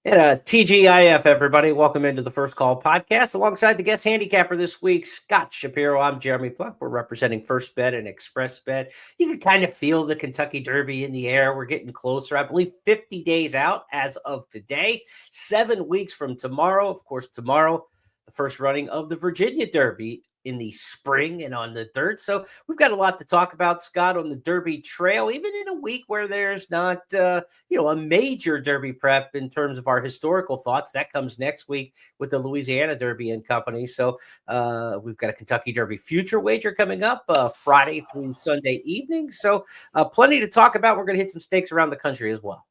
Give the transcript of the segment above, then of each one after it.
TGIF, everybody. Welcome into the First Call podcast. Alongside the guest handicapper this week, Scott Shapiro. I'm Jeremy Plonk. We're representing First Bet and Express Bet. You can kind of feel the Kentucky Derby in the air. We're getting closer. I believe 50 days out as of today, 7 weeks from tomorrow. Of course, tomorrow, the first running of the Virginia Derby in the spring and on the dirt. So we've got a lot to talk about, Scott, on the Derby trail, even in a week where there's not, a major Derby prep in terms of our historical thoughts. That comes next week with the Louisiana Derby and company. So we've got a Kentucky Derby future wager coming up Friday through Sunday evening. So plenty to talk about. We're going to hit some stakes around the country as well.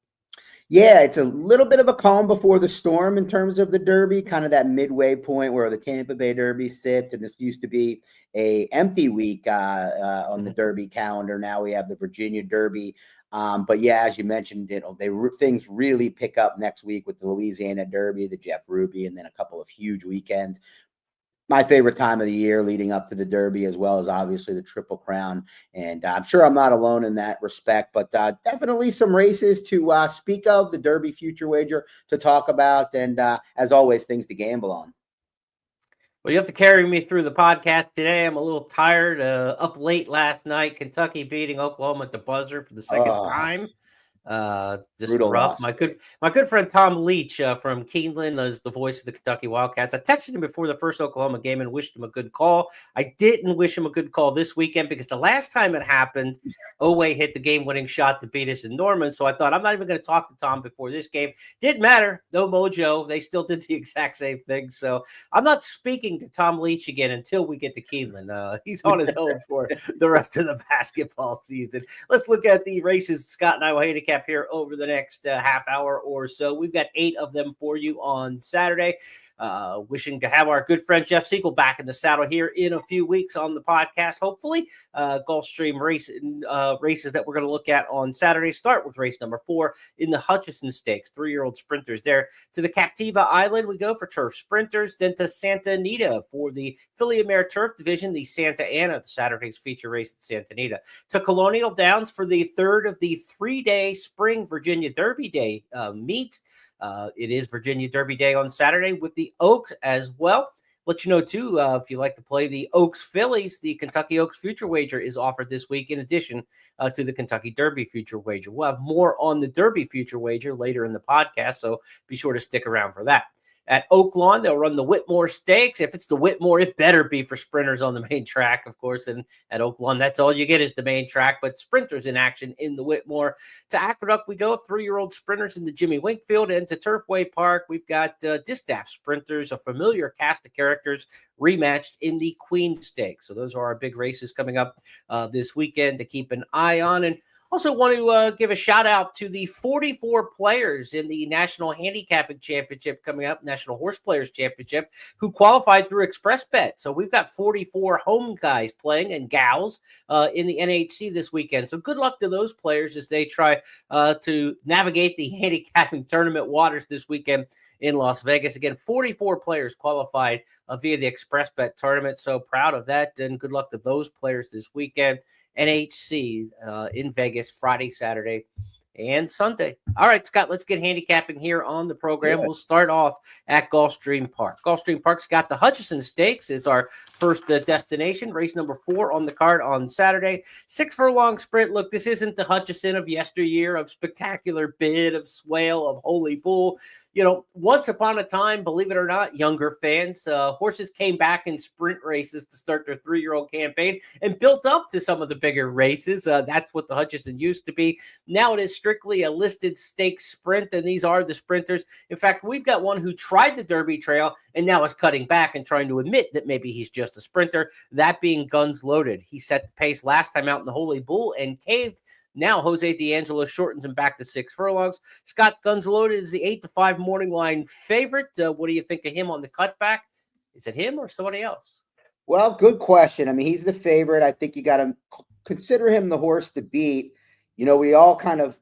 Yeah, it's a little bit of a calm before the storm in terms of the Derby, kind of that midway point where the Tampa Bay Derby sits, and this used to be a empty week on the Derby calendar. Now we have the Virginia Derby. But yeah, as you mentioned, things really pick up next week with the Louisiana Derby, the Jeff Ruby, and then a couple of huge weekends. My favorite time of the year leading up to the Derby, as well as obviously the Triple Crown. And I'm sure I'm not alone in that respect, but definitely some races to speak of, the Derby future wager to talk about, and as always, things to gamble on. Well, you have to carry me through the podcast today. I'm a little tired. Up late last night, Kentucky beating Oklahoma at the buzzer for the second time. Just brutal rough. loss. My good friend Tom Leach from Keeneland is the voice of the Kentucky Wildcats. I texted him before the first Oklahoma game and wished him a good call. I didn't wish him a good call this weekend because the last time it happened, Oweh hit the game-winning shot to beat us in Norman. So I thought I'm not even going to talk to Tom before this game. Didn't matter. No mojo. They still did the exact same thing. So I'm not speaking to Tom Leach again until we get to Keeneland. He's on his own for the rest of the basketball season. Let's look at the races Scott and I will handicap here over the next half hour or so. We've got 8 of them for you on Saturday. Wishing to have our good friend Jeff Siegel back in the saddle here in a few weeks on the podcast. Hopefully, Gulfstream races that we're going to look at on Saturday start with race number 4 in the Hutchinson Stakes. 3-year-old sprinters there. To the Captiva Island, we go for turf sprinters. Then to Santa Anita for the Philly Mare Turf Division, the Santa Ana, Saturday's feature race at Santa Anita. To Colonial Downs for the third of the 3-day Spring Virginia Derby Day meet. It is Virginia Derby Day on Saturday with the Oaks as well. Let you know, too, if you like to play the Oaks Phillies, the Kentucky Oaks Future Wager is offered this week in addition to the Kentucky Derby Future Wager. We'll have more on the Derby Future Wager later in the podcast, so be sure to stick around for that. At Oaklawn, they'll run the Whitmore Stakes. If it's the Whitmore, it better be for sprinters on the main track, of course. And at Oaklawn, that's all you get is the main track, but sprinters in action in the Whitmore. To Aqueduct, we go 3-year-old sprinters in the Jimmy Winkfield. And to Turfway Park, we've got Distaff sprinters, a familiar cast of characters rematched in the Queen Stakes. So those are our big races coming up this weekend to keep an eye on. And also want to give a shout out to the 44 players in the National Handicapping Championship coming up, National Horse Players Championship, who qualified through Express Bet. So we've got 44 home guys playing and gals in the NHC this weekend. So good luck to those players as they try to navigate the handicapping tournament waters this weekend in Las Vegas. Again, 44 players qualified via the Express Bet tournament. So proud of that, and good luck to those players this weekend. NHC in Vegas Friday, Saturday, and Sunday. All right, Scott, let's get handicapping here on the program. We'll start off at Gulfstream Park. Gulfstream Park's got the Hutchinson Stakes is our first destination. Race number 4 on the card on Saturday. 6 furlong sprint. Look, this isn't the Hutchinson of yesteryear, of spectacular bid, of swale, of holy bull. You know, once upon a time, believe it or not, younger fans, horses came back in sprint races to start their 3-year-old campaign and built up to some of the bigger races. That's what the Hutchinson used to be. Now it is strictly a listed stakes sprint, and these are the sprinters. In fact, we've got one who tried the Derby Trail and now is cutting back and trying to admit that maybe he's just a sprinter, that being Guns Loaded. He set the pace last time out in the Holy Bull and caved. Now Jose D'Angelo shortens him back to 6 furlongs. Scott, Guns Loaded is the 8-5 morning line favorite. What do you think of him on the cutback? Is it him or somebody else? Well, good question. I mean, he's the favorite. I think you got to consider him the horse to beat. You know, we all kind of,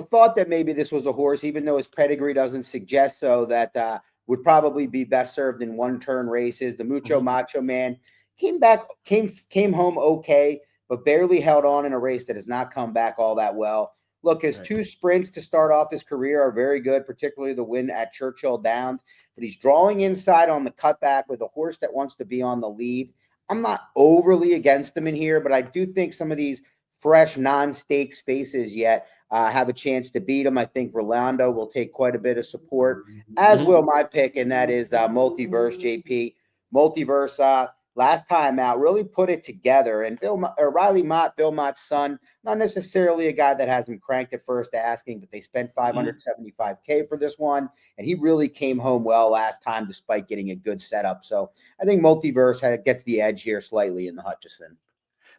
thought that maybe this was a horse, even though his pedigree doesn't suggest so, that would probably be best served in one-turn races. The Mucho Macho Man came home okay, but barely held on in a race that has not come back all that well. Look, his 2 sprints to start off his career are very good, particularly the win at Churchill Downs. But he's drawing inside on the cutback with a horse that wants to be on the lead. I'm not overly against him in here, but I do think some of these fresh non-stakes faces yet have a chance to beat him. I think Rolando will take quite a bit of support, as will my pick, and that is Multiverse, JP. Multiverse, last time out, really put it together. And Riley Mott, Bill Mott's son, not necessarily a guy that has him cranked at first asking, but they spent $575K for this one, and he really came home well last time despite getting a good setup. So I think Multiverse gets the edge here slightly in the Hutchison.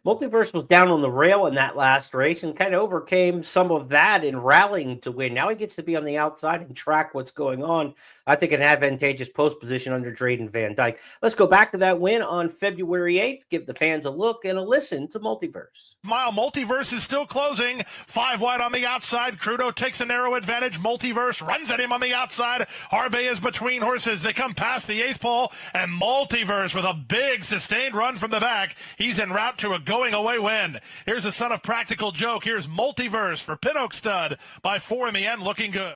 Multiverse was down on the rail in that last race and kind of overcame some of that in rallying to win. Now he gets to be on the outside and track what's going on. I think an advantageous post position under Drayden Van Dyke. Let's go back to that win on February 8th. Give the fans a look and a listen to Multiverse. Multiverse is still closing. 5 wide on the outside. Crudo takes a narrow advantage. Multiverse runs at him on the outside. Harbe is between horses. They come past the 8th pole, and Multiverse with a big sustained run from the back. He's en route to a going away win. Here's the son of Practical Joke. Here's Multiverse for Pin Oak Stud by 4 in the end, looking good.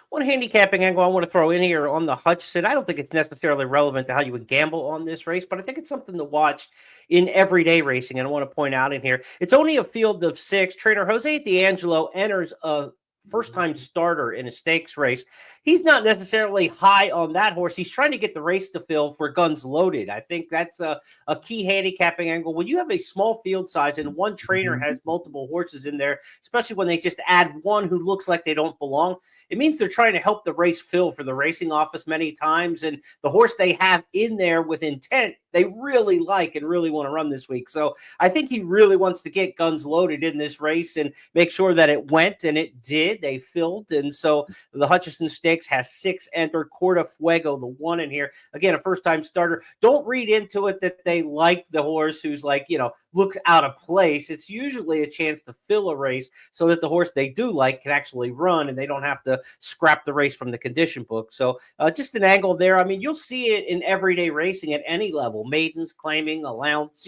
One handicapping angle I want to throw in here on the Hutchison. I don't think it's necessarily relevant to how you would gamble on this race, but I think it's something to watch in everyday racing. And I want to point out in here, it's only a field of 6. Trainer Jose D'Angelo enters a first-time starter in a stakes race. He's not necessarily high on that horse. He's trying to get the race to fill for Guns Loaded. I think that's a key handicapping angle. When you have a small field size and one trainer has multiple horses in there, especially when they just add one who looks like they don't belong, it means they're trying to help the race fill for the racing office many times. And the horse they have in there with intent, they really like and really want to run this week. So I think he really wants to get Guns Loaded in this race and make sure that it went, and it did. They filled. And so the Hutchison Stakes has 6 entered. Corta Fuego, the 1 in here. Again, a first-time starter. Don't read into it that they like the horse who's like, looks out of place. It's usually a chance to fill a race so that the horse they do like can actually run and they don't have to scrap the race from the condition book. So just an angle there. I mean, you'll see it in everyday racing at any level. Maidens, claiming, allowance,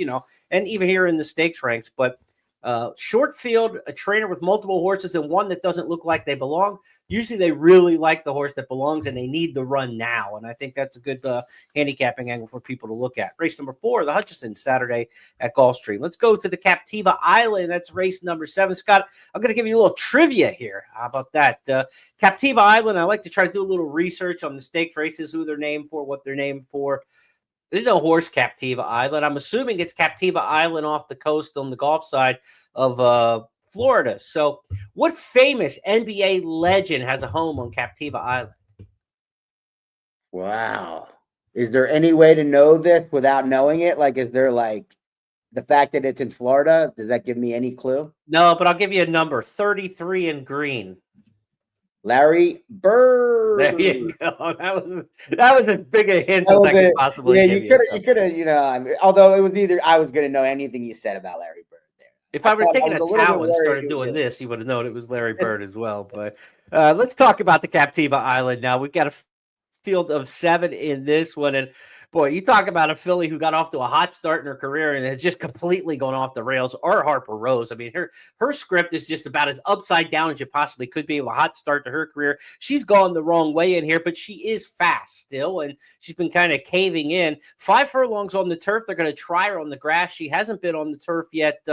and even here in the stakes ranks. But short field, a trainer with multiple horses and one that doesn't look like they belong. Usually they really like the horse that belongs and they need the run now. And I think that's a good handicapping angle for people to look at. Race number 4, the Hutchison, Saturday at Gulfstream. Let's go to the Captiva Island. That's race number 7. Scott, I'm going to give you a little trivia here. How about that? Captiva Island, I like to try to do a little research on the stake races, who they're named for, what they're named for. There's no horse Captiva Island. I'm assuming it's Captiva Island off the coast on the Gulf side of Florida. So what famous NBA legend has a home on Captiva Island? Wow. Is there any way to know this without knowing it? Like, is there the fact that it's in Florida? Does that give me any clue? No, but I'll give you a number. 33 in green. Larry Bird. There you go. That was as big a hint as I could possibly give you. You could have, although it was either I was going to know anything you said about Larry Bird there. If I were taking a towel and started doing this, you would have known it was Larry Bird as well. But let's talk about the Captiva Island now. We've got a field of 7 in this one, and boy, you talk about a filly who got off to a hot start in her career and has just completely gone off the rails, or Harper Rose. I mean, her script is just about as upside down as you possibly could be. A hot start to her career. She's gone the wrong way in here, but she is fast still, and she's been kind of caving in. 5 furlongs on the turf. They're going to try her on the grass. She hasn't been on the turf yet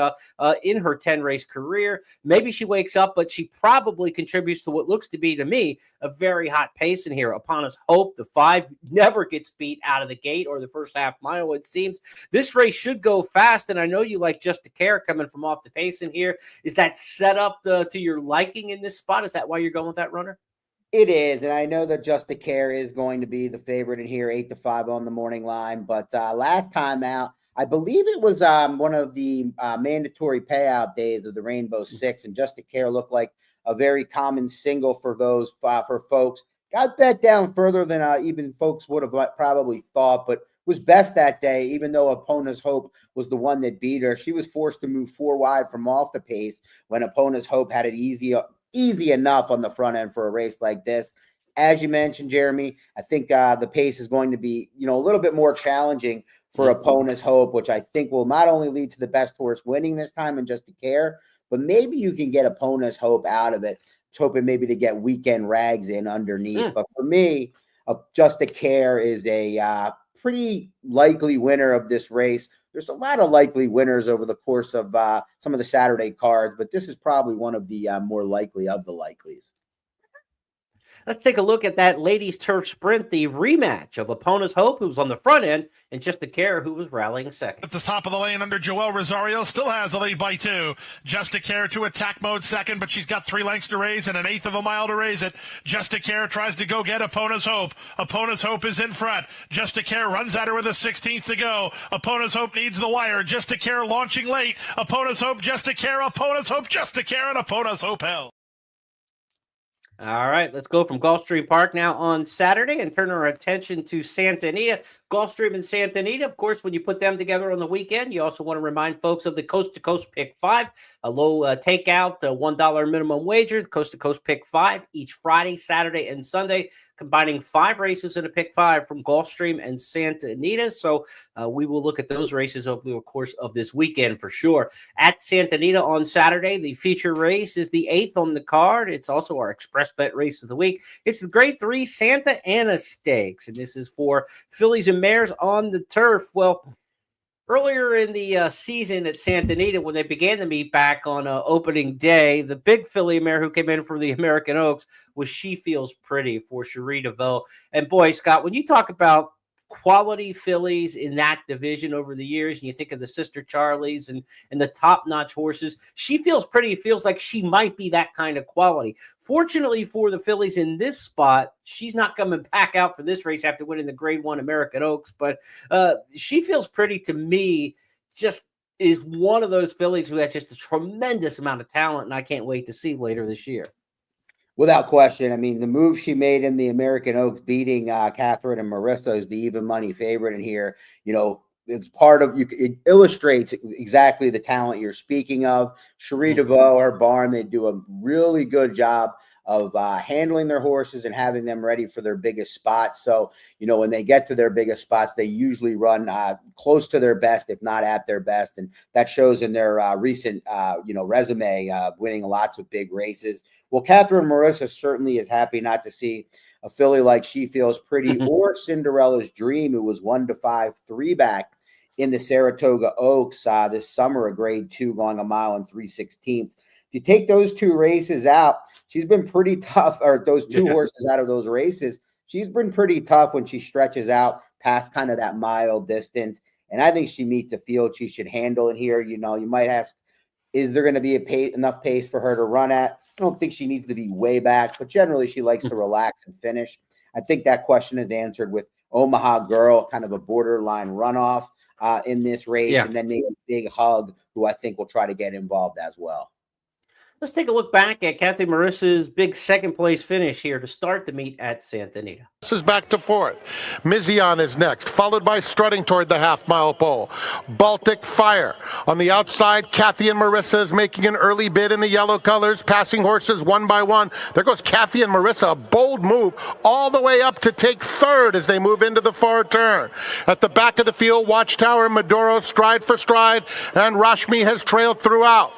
in her 10-race career. Maybe she wakes up, but she probably contributes to what looks to be, to me, a very hot pace in here. Upon His Hope, the 5 never gets beat out of the gate or the first half mile, it seems. This race should go fast, and I know you like Just a Care coming from off the pace in here. Is that set up to your liking in this spot? Is that why you're going with that runner? It is, and I know that Just a Care is going to be the favorite in here, 8-5 on the morning line. But last time out, I believe it was one of the mandatory payout days of the Rainbow Six, and Just a Care looked like a very common single for those for folks. Got bet down further than even folks would have probably thought, but was best that day, even though Oppona's Hope was the one that beat her. She was forced to move 4 wide from off the pace when Oppona's Hope had it easy enough on the front end for a race like this. As you mentioned, Jeremy, I think the pace is going to be, a little bit more challenging for Oppona's Hope, which I think will not only lead to the best horse winning this time in Just a Care, but maybe you can get Opponent's Hope out of it, hoping maybe to get Weekend Rags in underneath. But for me, Just a Care is a pretty likely winner of this race. There's a lot of likely winners over the course of some of the Saturday cards, but this is probably one of the more likely of the likelies. Let's take a look at that ladies turf sprint, the rematch of Opponent's Hope, who was on the front end, and Just a Care, who was rallying second. At the top of the lane under Joelle Rosario, still has the lead by 2. Just a Care to attack mode second, but she's got 3 lengths to raise and an 1/8 of a mile to raise it. Just a Care tries to go get Opponent's Hope. Opponent's Hope is in front. Just a Care runs at her with a 16th to go. Opponent's Hope needs the wire. Just a Care launching late. Opponent's Hope, Just a Care, Opponent's Hope, Just a Care, and Opponent's Hope held. All right, let's go from Gulfstream Park now on Saturday and turn our attention to Santa Anita. Gulfstream and Santa Anita, of course, when you put them together on the weekend, you also want to remind folks of the Coast to Coast Pick 5, a low takeout, the $1 minimum wager, Coast to Coast Pick 5 each Friday, Saturday, and Sunday, combining 5 races in a Pick 5 from Gulfstream and Santa Anita. So we will look at those races over the course of this weekend for sure. At Santa Anita on Saturday, the feature race is the 8th on the card. It's also our Express Bet race of the week. It's the Grade 3 Santa Ana Stakes, and this is for fillies and mares on the turf. Well, earlier in the season at Santa Anita, when they began to meet back on opening day, the big filly mare who came in for the American Oaks was She Feels Pretty for Cherie DeVoe. And boy, Scott, when you talk about quality fillies in that division over the years, and you think of the Sister Charlies and the top-notch horses, She Feels Pretty. It feels like she might be that kind of quality. Fortunately for the fillies in this spot, she's not coming back out for this race after winning the Grade 1 American Oaks, but She Feels Pretty to me just is one of those fillies who has just a tremendous amount of talent, and I can't wait to see later this year. Without question. I mean, the move she made in the American Oaks, beating Catherine and Marissa, is the even money favorite in here. You know, it's part of, it illustrates exactly the talent you're speaking of. Cherie DeVoe, her barn, they do a really good job of handling their horses and having them ready for their biggest spots. So, you know, when they get to their biggest spots, they usually run close to their best, if not at their best. And that shows in their recent, resume, winning lots of big races. Well, Catherine Marissa certainly is happy not to see a filly like She Feels Pretty or Cinderella's Dream, who was 1-5 3-back in the Saratoga Oaks this summer, a Grade 2 going 1 mile and 3/16. If you take those 2 races out, she's been pretty tough, or those 2 horses out of those races, she's been pretty tough when she stretches out past kind of that mile distance. And I think she meets a field she should handle in here. You know, you might ask, is there going to be enough pace for her to run at? I don't think she needs to be way back, but generally she likes to relax and finish. I think that question is answered with Omaha Girl, kind of a borderline runoff in this race, and then maybe Big Hug, who I think will try to get involved as well. Let's take a look back at Kathy Marissa's big second-place finish here to start the meet at Santa Anita. This is back to 4th. Mizion is next, followed by Strutting toward the half-mile pole. Baltic Fire. On the outside, Kathy and Marissa is making an early bid in the yellow colors, passing horses one by one. There goes Kathy and Marissa, a bold move all the way up to take 3rd as they move into the far turn. At the back of the field, Watchtower, Maduro, stride for stride, and Rashmi has trailed throughout.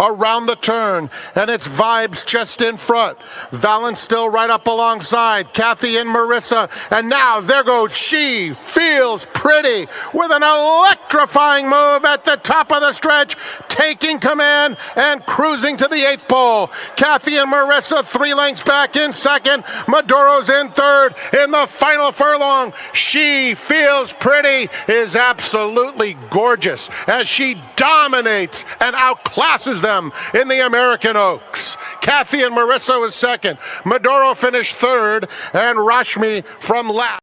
Around the turn, and it's Vibes just in front. Valance still right up alongside Kathy and Marissa, and now there goes She Feels Pretty with an electrifying move at the top of the stretch, taking command and cruising to the 8th pole. Kathy and Marissa 3 lengths back in second. Maduro's in 3rd. In the final furlong, She Feels Pretty is absolutely gorgeous as she dominates and outclasses them in the American Oaks. Kathy and Marissa was second. Maduro finished 3rd, and Rashmi from last.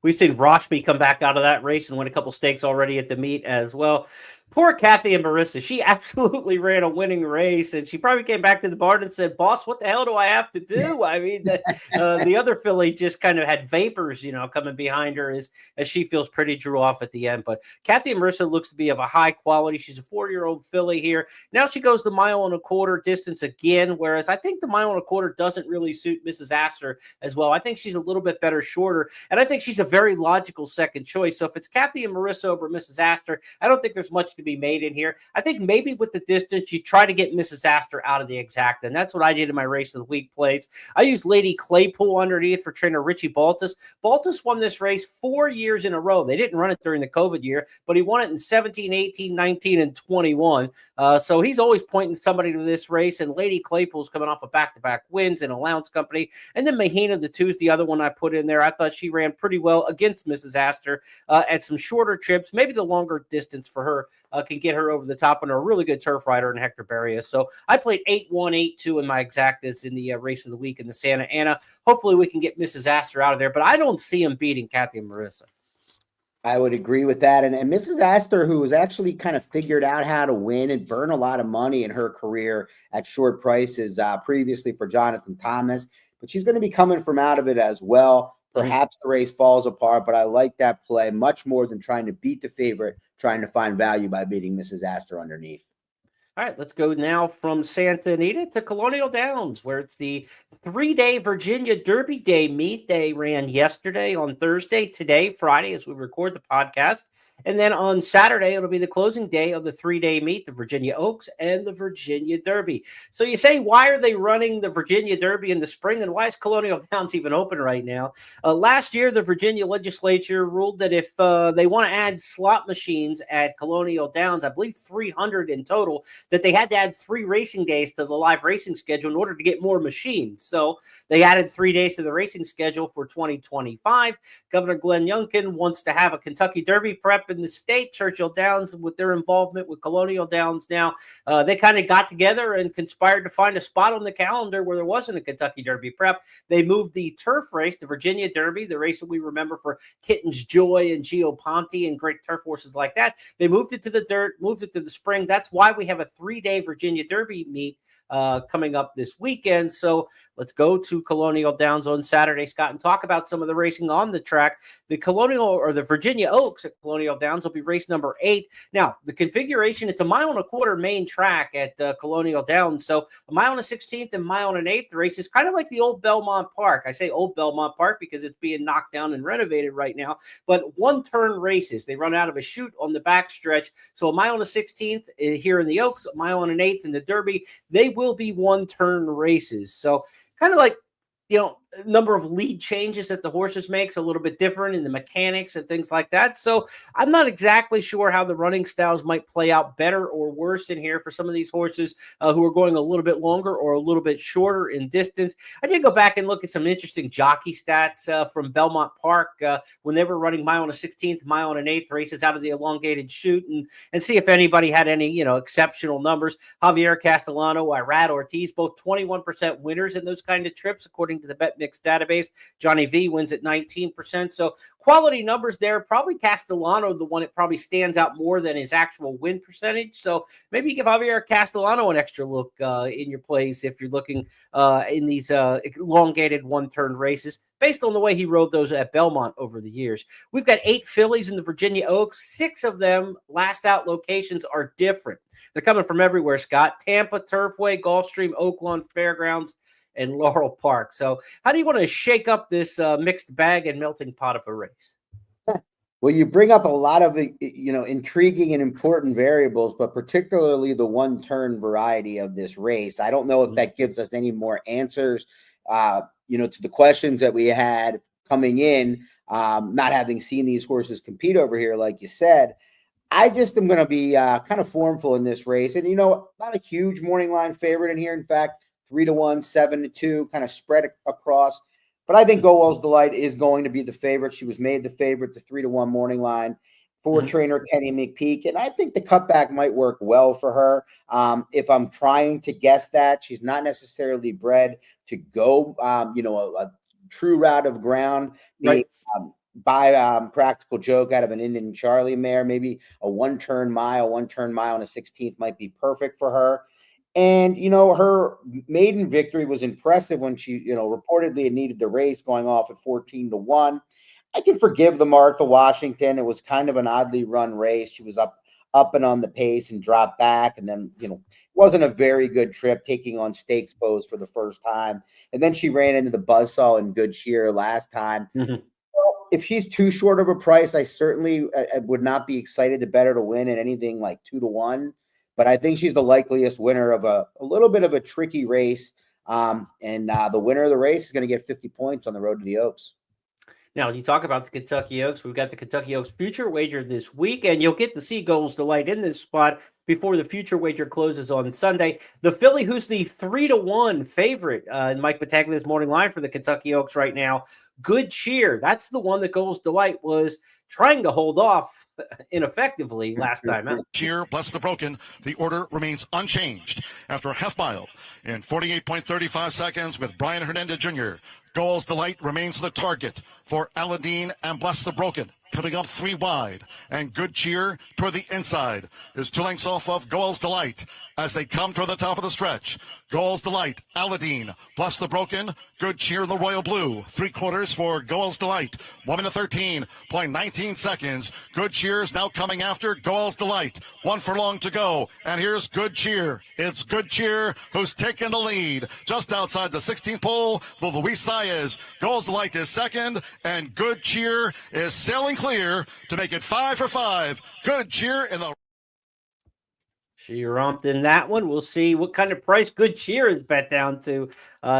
We've seen Rashmi come back out of that race and win a couple stakes already at the meet as well. Poor Kathy and Marissa. She absolutely ran a winning race, and she probably came back to the barn and said, "Boss, what the hell do I have to do?" I mean, the other filly just kind of had vapors, coming behind her as She Feels Pretty drew off at the end. But Kathy and Marissa looks to be of a high quality. She's a 4-year-old filly here. Now she goes the 1.25 mile distance again, whereas I think the 1.25 mile doesn't really suit Mrs. Astor as well. I think she's a little bit better shorter, and I think she's a very logical second choice. So if it's Kathy and Marissa over Mrs. Astor, I don't think there's much to be made in here. I think maybe with the distance, you try to get Mrs. Astor out of the exacta, and that's what I did in my race of the week plays. I used Lady Claypool underneath for trainer Richie Baltus. Baltus won this race 4 years in a row. They didn't run it during the COVID year, but he won it in 17, 18, 19, and 21. So he's always pointing somebody to this race, and Lady Claypool's coming off of back-to-back wins in Allowance Company. And then Mahina, the 2 is the other one I put in there. I thought she ran pretty well against Mrs. Astor at some shorter trips. Maybe the longer distance for her can get her over the top, and a really good turf rider in Hector Barrios. So I played 8-1, 8-2 in my exactas in the race of the week in the Santa Ana. Hopefully we can get Mrs. Astor out of there, but I don't see him beating Kathy and Marissa. I would agree with that. And Mrs. Astor, who has actually kind of figured out how to win and burn a lot of money in her career at short prices previously for Jonathan Thomas, but she's going to be coming from out of it as well. Perhaps the race falls apart, but I like that play much more than trying to beat the favorite, trying to find value by beating Mrs. Astor underneath. All right, let's go now from Santa Anita to Colonial Downs, where it's the 3-day Virginia Derby Day meet. They ran yesterday on Thursday, today, Friday, as we record the podcast. And then on Saturday, it'll be the closing day of the 3-day meet, the Virginia Oaks and the Virginia Derby. So you say, why are they running the Virginia Derby in the spring, and why is Colonial Downs even open right now? Last year, the Virginia legislature ruled that if they want to add slot machines at Colonial Downs, I believe 300 in total, that they had to add 3 racing days to the live racing schedule in order to get more machines. So they added 3 days to the racing schedule for 2025. Governor Glenn Youngkin wants to have a Kentucky Derby prep in the state. Churchill Downs, with their involvement with Colonial Downs now, they kind of got together and conspired to find a spot on the calendar where there wasn't a Kentucky Derby prep. They moved the turf race, the Virginia Derby, the race that we remember for Kitten's Joy and Gio Ponte and great turf horses like that. They moved it to the dirt, moved it to the spring. That's why we have a 3-day Virginia Derby meet coming up this weekend. So let's go to Colonial Downs on Saturday, Scott, and talk about some of the racing on the track. The Colonial, or the Virginia Oaks at Colonial Downs, will be race number 8. Now, the configuration, it's a 1.25 mile main track at Colonial Downs. So a 1.16 and 1.125 race is kind of like the old Belmont Park. I say old Belmont Park because it's being knocked down and renovated right now, but one-turn races. They run out of a chute on the backstretch. So a 1.16 here in the Oaks, a 1.125 in the Derby. They will be one-turn races. So kind of like, you know, number of lead changes that the horses makes a little bit different in the mechanics and things like that. So I'm not exactly sure how the running styles might play out better or worse in here for some of these horses who are going a little bit longer or a little bit shorter in distance. I did go back and look at some interesting jockey stats from Belmont Park when they were running 1.16, 1.125 races out of the elongated chute, and see if anybody had any, you know, exceptional numbers. Javier Castellano, Irad Ortiz, both 21% winners in those kind of trips, according to the BetMix database. Johnny V wins at 19%. So quality numbers there. Probably Castellano, the one that probably stands out more than his actual win percentage. So maybe you give Javier Castellano an extra look in your plays if you're looking in these elongated one-turn races, based on the way he rode those at Belmont over the years. We've got 8 fillies in the Virginia Oaks. 6 of them, last out locations, are different. They're coming from everywhere, Scott. Tampa, Turfway, Gulfstream, Oaklawn, Fairgrounds, and Laurel Park. So how do you want to shake up this mixed bag and melting pot of a race? Well, you bring up a lot of, you know, intriguing and important variables, but particularly the one-turn variety of this race. I don't know if that gives us any more answers, you know, to the questions that we had coming in, not having seen these horses compete over here, like you said. I just am going to be kind of formful in this race. And, you know, not a huge morning line favorite in here. In fact, 3-1, 7-2, kind of spread across. But I think Go Well's Delight is going to be the favorite. She was made the favorite, the 3-1 morning line for trainer Kenny McPeak. And I think the cutback might work well for her. If I'm trying to guess that, she's not necessarily bred to go, you know, a true route of ground. Right. By Practical Joke out of an Indian Charlie mare, maybe a one-turn mile on a 16th might be perfect for her. And, you know, her maiden victory was impressive when she, you know, reportedly needed the race going off at 14-1. I can forgive the Martha Washington. It was kind of an oddly run race. She was up and on the pace and dropped back. And then, you know, wasn't a very good trip, taking on stakes pose for the first time. And then she ran into the buzzsaw in Good Cheer last time. So if she's too short of a price, I certainly I would not be excited to bet her to win at anything like 2-1. But I think she's the likeliest winner of a little bit of a tricky race. And the winner of the race is going to get 50 points on the road to the Oaks. Now, you talk about the Kentucky Oaks. We've got the Kentucky Oaks future wager this week, and you'll get to see Goals Delight in this spot before the future wager closes on Sunday. The filly, who's the 3-1 favorite in Mike Battaglia's morning line for the Kentucky Oaks right now, Good Cheer. That's the one that Goals Delight was trying to hold off ineffectively last time out. Cheer, Bless the Broken. The order remains unchanged after a half mile in 48.35 seconds with Brian Hernandez Jr. Goals Delight remains the target for Aladdin and Bless the Broken. Coming up 3 wide, and Good Cheer toward the inside is 2 lengths off of Goals Delight as they come toward the top of the stretch. Goals Delight, Aladdin, Bless the Broken, Good Cheer, the Royal Blue. 3/4 for Goals Delight. 1 minute 13.19 seconds. Good Cheer is now coming after Goals Delight. 1 furlong to go, and here's Good Cheer. It's Good Cheer who's taken the lead just outside the 16th pole. The Luis Saez. Goals Delight is second, and Good Cheer is sailing clear to make it 5 for 5. Good Cheer in the... She romped in that one. We'll see what kind of price Good Cheer is bet down to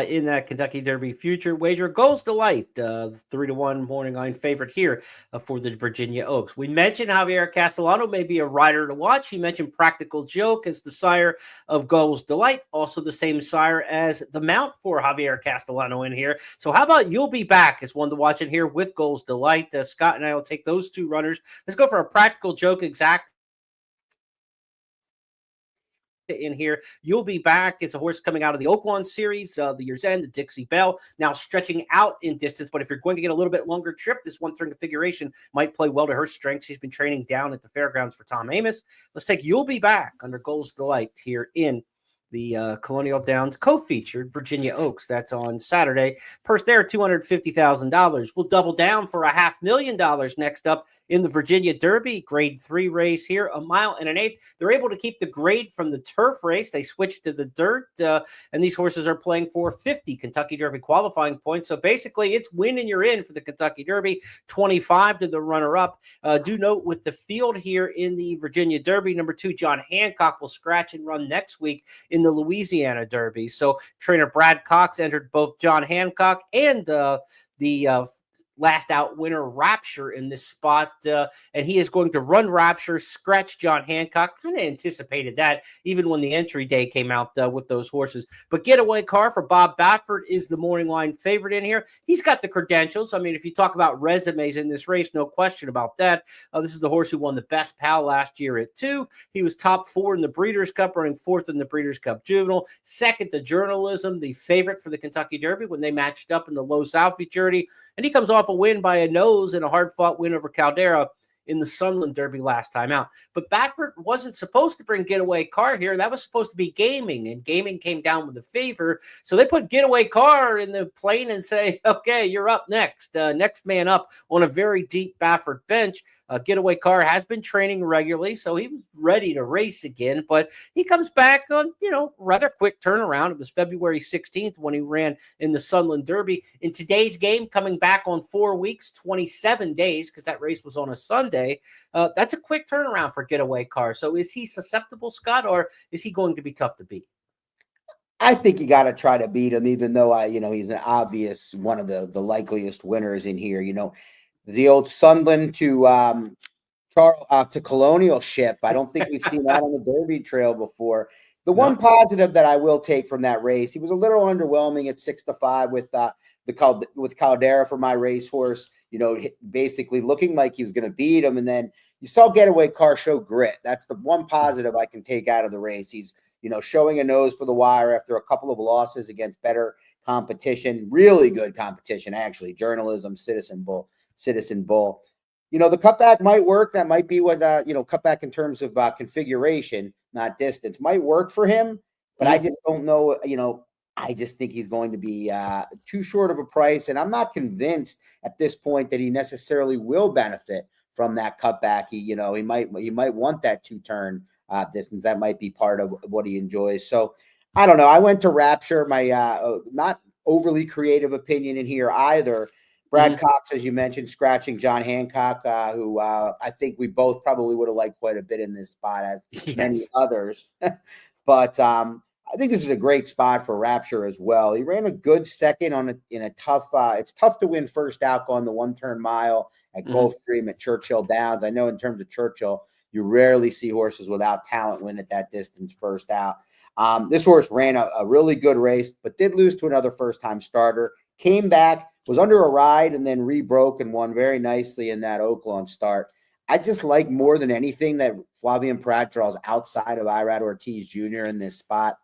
in that Kentucky Derby future wager. Goals Delight, 3-1 morning line favorite here for the Virginia Oaks. We mentioned Javier Castellano may be a rider to watch. He mentioned Practical Joke as the sire of Goals Delight, also the same sire as the mount for Javier Castellano in here. So how about You'll Be Back as one to watch in here with Goals Delight? Scott and I will take those 2 runners. Let's go for a Practical Joke exact in here. You'll Be Back. It's a horse coming out of the Oaklawn series, the Year's End, the Dixie Belle, now stretching out in distance. But if you're going to get a little bit longer trip, this 1-turn configuration might play well to her strengths. She's been training down at the fairgrounds for Tom Amos. Let's take You'll Be Back under Goals Delight here in the Colonial Downs co-featured Virginia Oaks. That's on Saturday. Purse there, $250,000. We'll double down for $500,000 next up in the Virginia Derby, grade 3 race here, 1 mile and an eighth. They're able to keep the grade from the turf race. They switched to the dirt, and these horses are playing for 50 Kentucky Derby qualifying points. So basically, it's win and you're in for the Kentucky Derby, 25 to the runner-up. Do note with the field here in the Virginia Derby, number 2, John Hancock will scratch and run next week in the Louisiana Derby. So trainer Brad Cox entered both John Hancock and the last out winner Rapture in this spot, and he is going to run Rapture, scratch John Hancock. Kind of anticipated that even when the entry day came out with those horses. But Getaway Car for Bob Baffert is the morning line favorite in here. He's got the credentials. I mean, if you talk about resumes in this race, no question about that. This is the horse who won the Best Pal last year at 2. He was top 4 in the Breeders' Cup, running 4th in the Breeders' Cup Juvenile, 2nd to Journalism, the favorite for the Kentucky Derby when they matched up in the Low South Futurity, and he comes off a win by a nose and a hard-fought win over Caldera in the Sunland Derby last time out. But Baffert wasn't supposed to bring Getaway Car here. That was supposed to be Gaming, and Gaming came down with a favor. So they put Getaway Car in the plane and say, okay, you're up next. Next man up on a very deep Baffert bench. Getaway Car has been training regularly, so he was ready to race again. But he comes back on, rather quick turnaround. It was February 16th when he ran in the Sunland Derby. In today's game, coming back on 4 weeks, 27 days, because that race was on a Sunday. That's a quick turnaround for Getaway Car. So is he susceptible, Scott, or is he going to be tough to beat? I think you got to try to beat him, even though he's an obvious one of the likeliest winners in here. The old Sunderland to Colonial ship. I don't think we've seen that on the Derby trail before. The one positive that I will take from that race, he was a little underwhelming at 6-5 with Caldera for my racehorse. Basically looking like he was going to beat him, and then you saw Getaway Car show grit. That's the one positive I can take out of the race. He's showing a nose for the wire after a couple of losses against better competition, really good competition actually. Journalism, Citizen Bull. The cutback might work. That might be what cutback in terms of configuration, not distance, might work for him. But I just don't know. I just think he's going to be too short of a price, and I'm not convinced at this point that he necessarily will benefit from that cutback. He might want that 2-turn distance. That might be part of what he enjoys. So I don't know. I went to Rapture. My not overly creative opinion in here either. Brad Cox, as you mentioned, scratching John Hancock, who I think we both probably would have liked quite a bit in this spot, as many others. But I think this is a great spot for Rapture as well. He ran a good second in a tough. It's tough to win first out on the 1-turn mile at Gulfstream at Churchill Downs. I know in terms of Churchill, you rarely see horses without talent win at that distance first out. This horse ran a really good race, but did lose to another first-time starter. Came back, was under a ride, and then rebroke and won very nicely in that Oaklawn start. I just like more than anything that Flavien Prat draws outside of Irad Ortiz Jr. in this spot.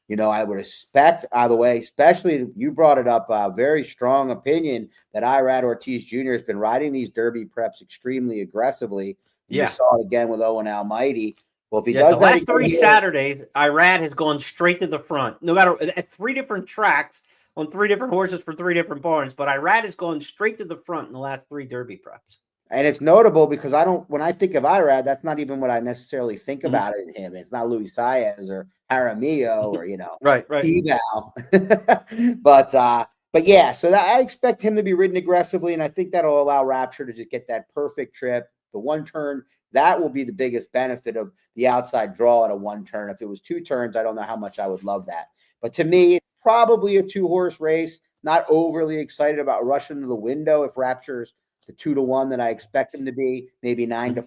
You know, I would expect, by the way, especially you brought it up, a very strong opinion that Irad Ortiz Jr. has been riding these Derby preps extremely aggressively. You saw it again with Owen Almighty. Well, if he does the last 3 Saturdays, Irad has gone straight to the front, no matter at 3 different tracks on 3 different horses for 3 different barns. But Irad has gone straight to the front in the last 3 Derby preps. And it's notable because when I think of Irad, that's not even what I necessarily think about in him. It's not Luis Saez or Jaramillo or, right. But yeah, so I expect him to be ridden aggressively, and I think that'll allow Rapture to just get that perfect trip. The 1-turn, that will be the biggest benefit of the outside draw at a 1-turn. If it was 2 turns, I don't know how much I would love that. But to me, it's probably a 2-horse race. Not overly excited about rushing to the window if Rapture's the 2-1 that I expect him to be, maybe 9-5,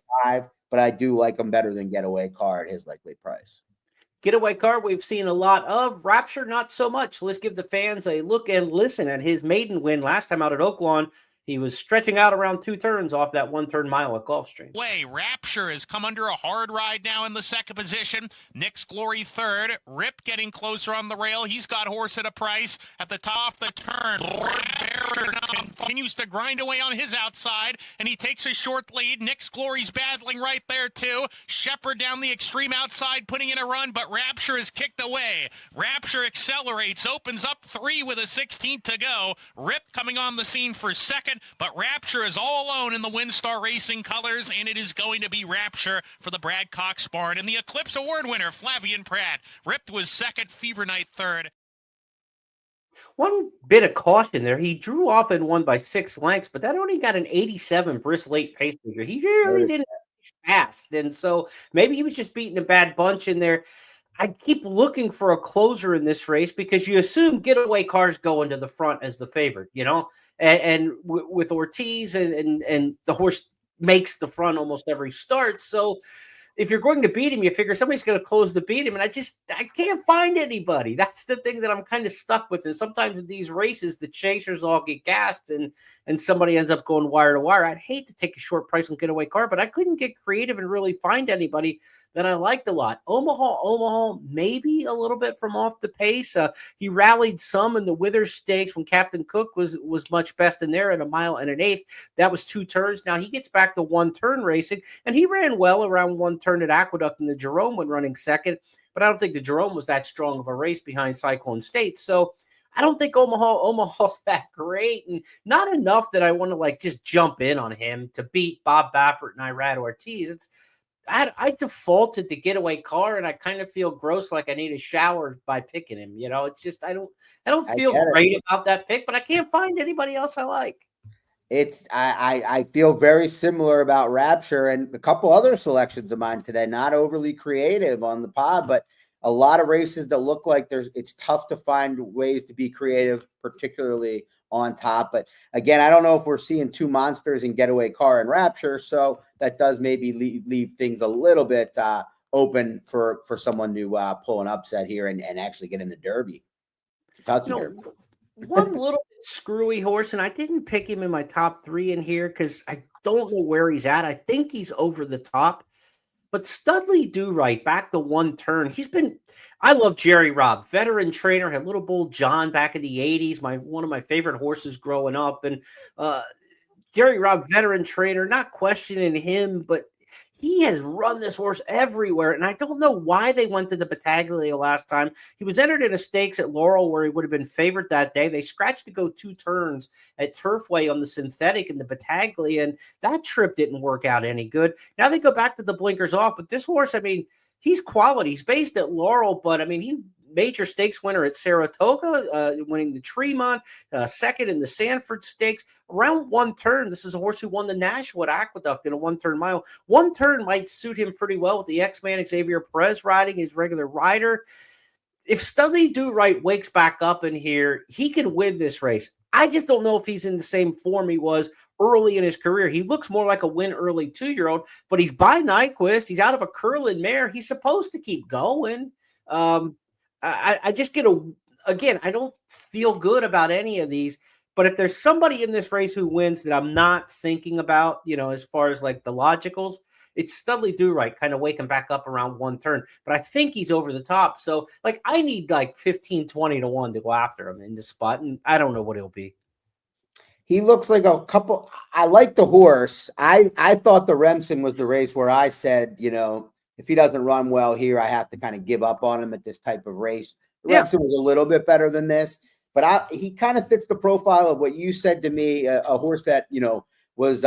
but I do like him better than Getaway Car at his likely price. Getaway Car, we've seen a lot of. Rapture, not so much. Let's give the fans a look and listen at his maiden win last time out at Oaklawn. He was stretching out around 2 turns off that 1-turn mile at Gulfstream. Rapture has come under a hard ride now in the second position. Nick's Glory third. Rip getting closer on the rail. He's got horse at a price. At the top of the turn, Rapture continues to grind away on his outside, and he takes a short lead. Nick's Glory's battling right there, too. Shepherd down the extreme outside, putting in a run, but Rapture is kicked away. Rapture accelerates, opens up 3 with a 16th to go. Rip coming on the scene for second. But Rapture is all alone in the WinStar Racing colors, and it is going to be Rapture for the Brad Cox barn. And the Eclipse Award winner, Flavien Prat. Ripped was second, Fever Night third. One bit of caution there. He drew off and won by 6 lengths, but that only got an 87 Briss late pace figure. He really didn't fast. And so maybe he was just beating a bad bunch in there. I keep looking for a closer in this race because you assume Getaway Cars going to the front as the favorite, and with Ortiz and the horse makes the front almost every start. So if you're going to beat him, you figure somebody's going to close to beat him. And I can't find anybody. That's the thing that I'm kind of stuck with. Is sometimes in these races, the chasers all get gassed and somebody ends up going wire to wire. I'd hate to take a short price and Getaway Car, but I couldn't get creative and really find anybody that I liked a lot. Omaha, maybe a little bit from off the pace. He rallied some in the Withers Stakes when Captain Cook was much best in there at 1 mile and an 1/8. That was 2 turns. Now he gets back to 1-turn racing, and he ran well around 1 turn at Aqueduct in the Jerome when running second, but I don't think the Jerome was that strong of a race behind Cyclone State. So I don't think Omaha's that great, and not enough that I want to just jump in on him to beat Bob Baffert and Irad Ortiz. I defaulted to Getaway Car, and I kind of feel gross, like I need a shower by picking him. It's just I don't feel great about that pick, but I can't find anybody else I like. I feel very similar about Rapture and a couple other selections of mine today. Not overly creative on the pod, but a lot of races that look like it's tough to find ways to be creative, particularly on top. But again, I don't know if we're seeing 2 monsters in Getaway Car and Rapture, so that does maybe leave things a little bit open for someone to pull an upset here and actually get in the Derby. Kentucky Derby. One little bit screwy horse, and I didn't pick him in my top 3 in here because I don't know where he's at. I think he's over the top. But Studley Do Right, back to 1 turn. I love Jerry Robb, veteran trainer, had Little Bull John back in the 80s, one of my favorite horses growing up. And Jerry Robb, veteran trainer, not questioning him, but he has run this horse everywhere, and I don't know why they went to the Battaglia last time. He was entered in a stakes at Laurel where he would have been favored that day. They scratched to go 2 turns at Turfway on the synthetic in the Battaglia, and that trip didn't work out any good. Now they go back to the blinkers off, but this horse, he's quality. He's based at Laurel, but he major stakes winner at Saratoga, winning the Tremont, second in the Sanford Stakes. Around one turn, this is a horse who won the Nashua at Aqueduct in a one-turn mile. One turn might suit him pretty well with the X-Man Xavier Perez riding his regular rider. If Studley Do Right wakes back up in here, he can win this race. I just don't know if he's in the same form he was early in his career. He looks more like a win early 2-year-old, but he's by Nyquist. He's out of a curling mare. He's supposed to keep going. I just again, I don't feel good about any of these, but if there's somebody in this race who wins that I'm not thinking about, as far as like the logicals, it's Studley Do Right kind of waking back up around one turn, but I think he's over the top. So like I need like 15, 20 to 1 to go after him in this spot. And I don't know what he'll be. He looks like a couple. I like the horse. I thought the Remsen was the race where I said, if he doesn't run well here, I have to kind of give up on him at this type of race. The Remsen was a little bit better than this, but he kind of fits the profile of what you said to me, a horse that, was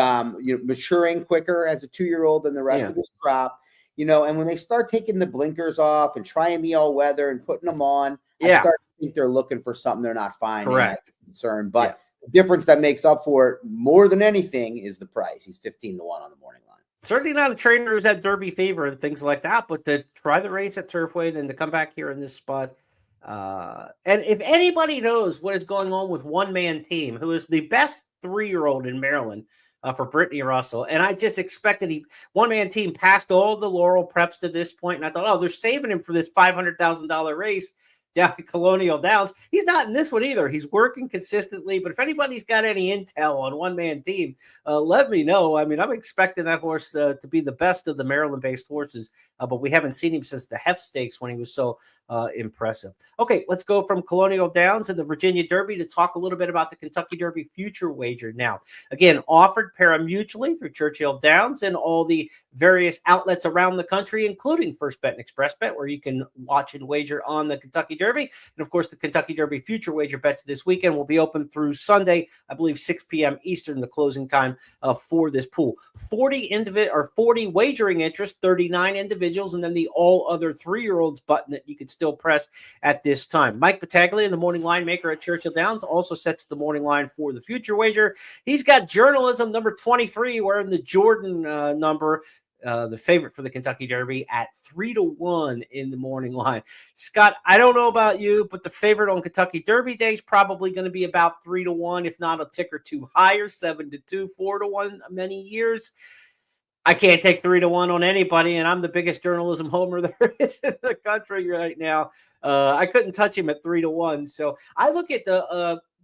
maturing quicker as a 2-year-old than the rest of his crop, and when they start taking the blinkers off and trying the all weather and putting them on, I start to think they're looking for something they're not finding. Correct. Concern, but the difference that makes up for it more than anything is the price. He's 15 to 1 on the morning line. Certainly not a trainer who's had Derby fever and things like that, but to try the race at Turfway, then to come back here in this spot. And if anybody knows what is going on with One Man Team, who is the best 3-year-old in Maryland for Brittany Russell, and I just expected One Man Team passed all the Laurel preps to this point, and I thought, they're saving him for this $500,000 race down at Colonial Downs. He's not in this one either. He's working consistently, but if anybody's got any intel on One Man Team, let me know. I mean, I'm expecting that horse to be the best of the Maryland-based horses, but we haven't seen him since the Heft Stakes when he was so impressive. Okay, let's go from Colonial Downs and the Virginia Derby to talk a little bit about the Kentucky Derby future wager now. Again, offered pari-mutually through Churchill Downs and all the various outlets around the country, including First Bet and Express Bet, where you can watch and wager on the Kentucky Derby. And of course, the Kentucky Derby future wager bets this weekend will be open through Sunday, I believe 6 p.m. Eastern, the closing time for this pool. 40 wagering interests, 39 individuals, and then the all other 3-year-olds button that you could still press at this time. Mike Battaglia, the morning line maker at Churchill Downs, also sets the morning line for the future wager. He's got journalism number 23, wearing the Jordan number, the favorite for the Kentucky Derby at 3 to 1 in the morning line. Scott, I don't know about you, but the favorite on Kentucky Derby Day is probably going to be about 3 to 1, if not a tick or two higher, 7 to 2, 4 to 1 many years. I can't take 3 to 1 on anybody, and I'm the biggest journalism homer there is in the country right now. I couldn't touch him at 3 to 1. So I look at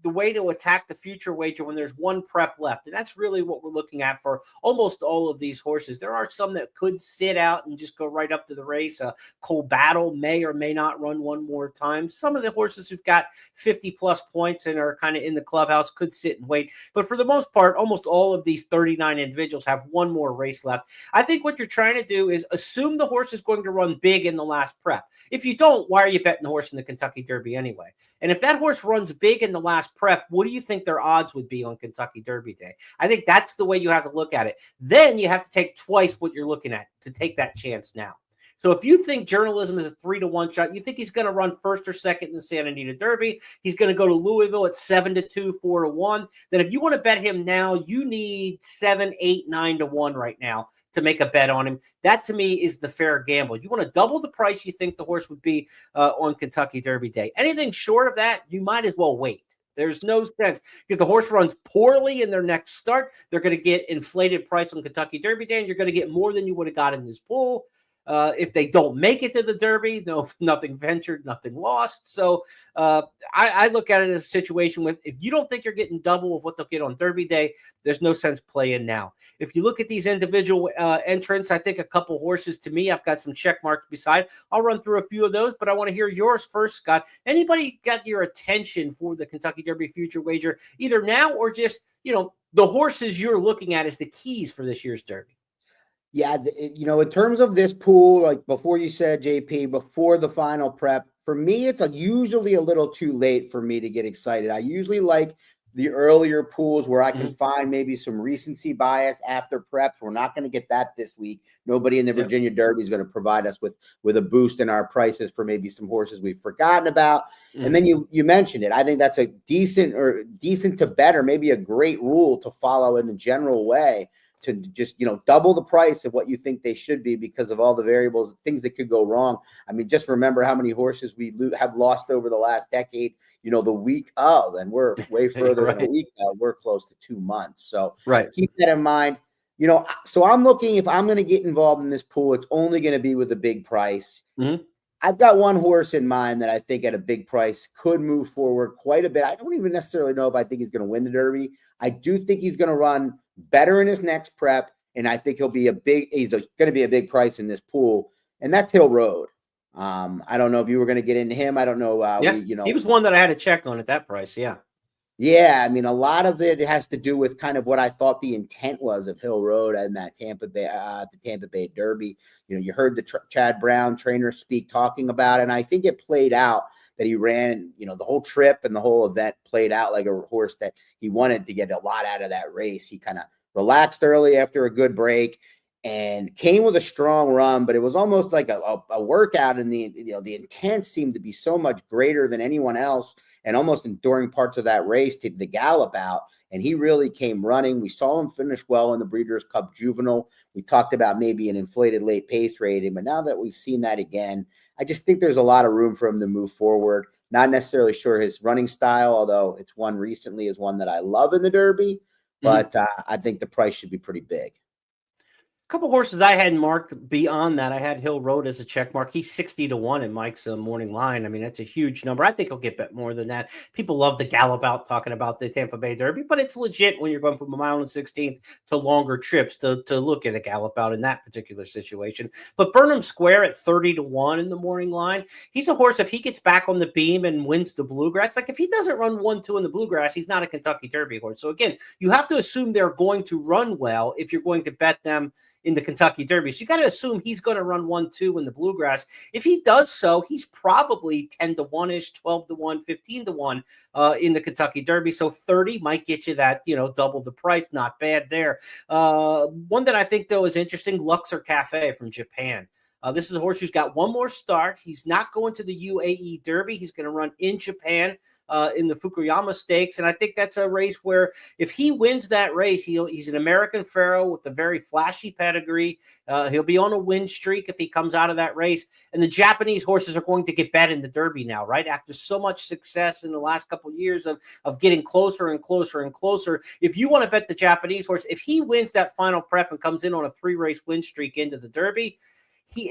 the way to attack the future wager when there's one prep left. And that's really what we're looking at for almost all of these horses. There are some that could sit out and just go right up to the race. Cole Battle may or may not run one more time. Some of the horses who've got 50 plus points and are kind of in the clubhouse could sit and wait. But for the most part, almost all of these 39 individuals have one more race left. I think what you're trying to do is assume the horse is going to run big in the last prep. If you don't, why are you betting the horse in the Kentucky Derby anyway? And if that horse runs big in the last prep, what do you think their odds would be on Kentucky Derby Day? I think that's the way you have to look at it. Then you have to take twice what you're looking at to take that chance now. So if you think journalism is a 3 to 1 shot, you think he's going to run first or second in the Santa Anita Derby, he's going to go to Louisville at 7 to 2, 4 to 1. Then if you want to bet him now, you need 7, 8, 9 to 1 right now to make a bet on him. That to me is the fair gamble. You want to double the price you think the horse would be on Kentucky Derby Day. Anything short of that, you might as well wait. There's no sense because the horse runs poorly in their next start. They're going to get inflated price on Kentucky Derby Day, and you're going to get more than you would have got in this pool. If they don't make it to the Derby, nothing ventured, nothing lost. So I look at it as a situation with, if you don't think you're getting double of what they'll get on Derby Day, there's no sense playing now. If you look at these individual entrants, I think a couple horses to me, I've got some check marks beside. I'll run through a few of those, but I want to hear yours first, Scott. Anybody got your attention for the Kentucky Derby future wager, either now or just, the horses you're looking at as the keys for this year's Derby? Yeah, in terms of this pool, like before you said, JP, before the final prep, for me, it's usually a little too late for me to get excited. I usually like the earlier pools where I can find maybe some recency bias after preps. We're not going to get that this week. Nobody in the Virginia Derby is going to provide us with a boost in our prices for maybe some horses we've forgotten about. And then you mentioned it. I think that's a decent to better, maybe a great rule to follow in a general way, to just, double the price of what you think they should be because of all the variables, things that could go wrong. I mean, just remember how many horses we have lost over the last decade, the week of, and we're way further than a week of. We're close to 2 months. So keep that in mind. So I'm looking, if I'm going to get involved in this pool, it's only going to be with a big price. I've got one horse in mind that I think at a big price could move forward quite a bit. I don't even necessarily know if I think he's going to win the Derby. I do think he's going to run better in his next prep, and I think he's going to be a big price in this pool, and that's Hill Road. I don't know if you were going to get into him. I don't know. He was one that I had to check on at that price. Yeah, I mean, a lot of it has to do with kind of what I thought the intent was of Hill Road and that the Tampa Bay Derby. You heard the Chad Brown trainer speak talking about it, and I think it played out that he ran, the whole trip and the whole event played out like a horse that he wanted to get a lot out of that race. He kind of relaxed early after a good break and came with a strong run, but it was almost like a workout, and the intent seemed to be so much greater than anyone else, and almost during parts of that race to the gallop out. And he really came running. We saw him finish well in the Breeders' Cup Juvenile. We talked about maybe an inflated late pace rating, but now that we've seen that again, I just think there's a lot of room for him to move forward. Not necessarily sure his running style, although it's one recently is one that I love in the Derby, but I think the price should be pretty big. A couple horses I hadn't marked beyond that. I had Hill Road as a check mark. He's 60-1 in Mike's morning line. I mean, that's a huge number. I think he'll get bet more than that. People love the gallop out talking about the Tampa Bay Derby, but it's legit when you're going from a mile and 16th to longer trips to look at a gallop out in that particular situation. But Burnham Square at 30-1 in the morning line. He's a horse, if he gets back on the beam and wins the Bluegrass, like if he doesn't run 1-2 in the Bluegrass, he's not a Kentucky Derby horse. So again, you have to assume they're going to run well if you're going to bet them in the Kentucky Derby. So you got to assume he's going to run 1-2 in the Bluegrass. If he does so, he's probably 10-1-ish, 12-1, 15-1 in the Kentucky Derby. So 30 might get you that, double the price. Not bad there. One that I think, though, is interesting, Luxor Cafe from Japan. This is a horse who's got one more start. He's not going to the UAE Derby. He's going to run in Japan in the Fukuyama Stakes. And I think that's a race where if he wins that race, he's an American Pharaoh with a very flashy pedigree. He'll be on a win streak if he comes out of that race. And the Japanese horses are going to get bet in the Derby now, right? After so much success in the last couple of years of getting closer and closer and closer. If you want to bet the Japanese horse, if he wins that final prep and comes in on a 3-race win streak into the Derby,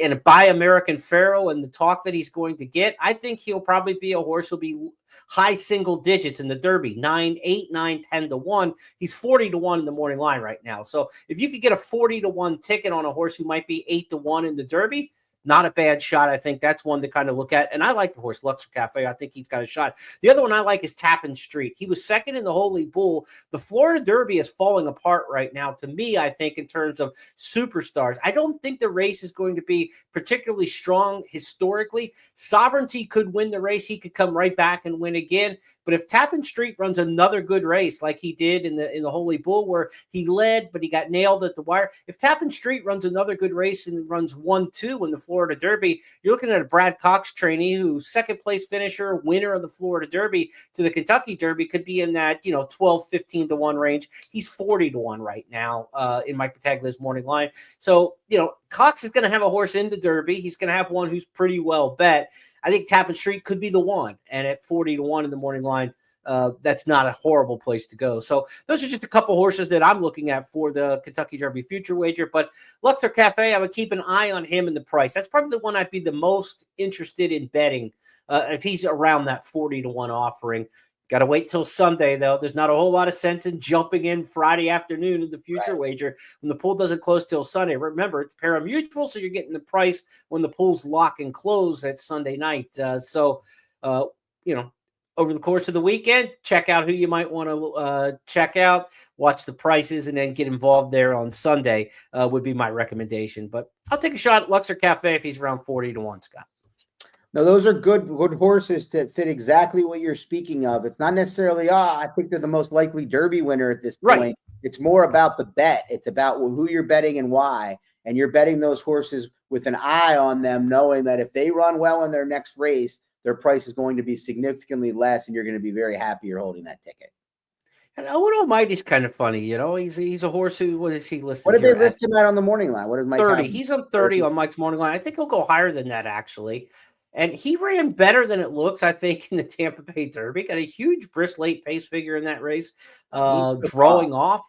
and by American Pharaoh and the talk that he's going to get, I think he'll probably be a horse who'll be high single digits in the Derby, 9, 9, 10-1. He's 40-1 in the morning line right now. So if you could get a 40-1 ticket on a horse who might be 8-1 in the Derby, not a bad shot. I think that's one to kind of look at. And I like the horse Luxor Cafe. I think he's got a shot. The other one I like is Tappan Street. He was second in the Holy Bull. The Florida Derby is falling apart right now to me, I think, in terms of superstars. I don't think the race is going to be particularly strong historically. Sovereignty could win the race. He could come right back and win again. But if Tappan Street runs another good race like he did in the Holy Bull where he led, but he got nailed at the wire. If Tappan Street runs another good race and runs 1-2 in the Florida Derby, you're looking at a Brad Cox trainee who second place finisher, winner of the Florida Derby to the Kentucky Derby could be in that, 12, 15-1 range. He's 40-1 right now in Mike Battaglia's morning line. So, Cox is going to have a horse in the Derby. He's going to have one who's pretty well bet. I think Tappan Street could be the one. And at 40-1 in the morning line, that's not a horrible place to go. So those are just a couple horses that I'm looking at for the Kentucky Derby future wager. But Luxor Cafe, I would keep an eye on him and the price. That's probably the one I'd be the most interested in betting if he's around that 40-1 offering. Got to wait till Sunday, though. There's not a whole lot of sense in jumping in Friday afternoon in the future wager when the pool doesn't close till Sunday. Remember, it's pari-mutuel, so you're getting the price when the pools lock and close at Sunday night. Over the course of the weekend, check out who you might want to check out, watch the prices, and then get involved there on Sunday would be my recommendation. But I'll take a shot at Luxor Cafe if he's around 40-1, Scott. No, those are good horses that fit exactly what you're speaking of. It's not necessarily, I think they're the most likely Derby winner at this point. Right. It's more about the bet. It's about who you're betting and why. And you're betting those horses with an eye on them, knowing that if they run well in their next race, their price is going to be significantly less, and you're going to be very happy you're holding that ticket. And Owen Almighty's kind of funny, you know. He's a horse who, what is he listed? What did here they list him at on the morning line? What is Mike? 30. He's on 30 on Mike's morning line. I think he'll go higher than that, actually. And he ran better than it looks, I think, in the Tampa Bay Derby. Got a huge brisk late pace figure in that race, drawing off.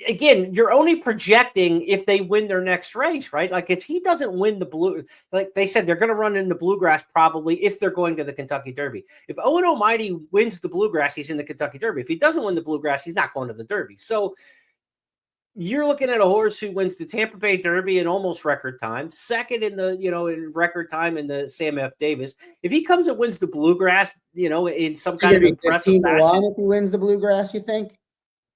Again, you're only projecting if they win their next race, right? Like if he doesn't win the blue, like they said, they're going to run in the bluegrass probably if they're going to the Kentucky Derby. If Owen Almighty wins the bluegrass, he's in the Kentucky Derby. If he doesn't win the bluegrass, he's not going to the Derby. So you're looking at a horse who wins the Tampa Bay Derby in almost record time, second in the, in record time in the Sam F. Davis. If he comes and wins the bluegrass, in some kind of impressive fashion, if he wins the bluegrass, you think?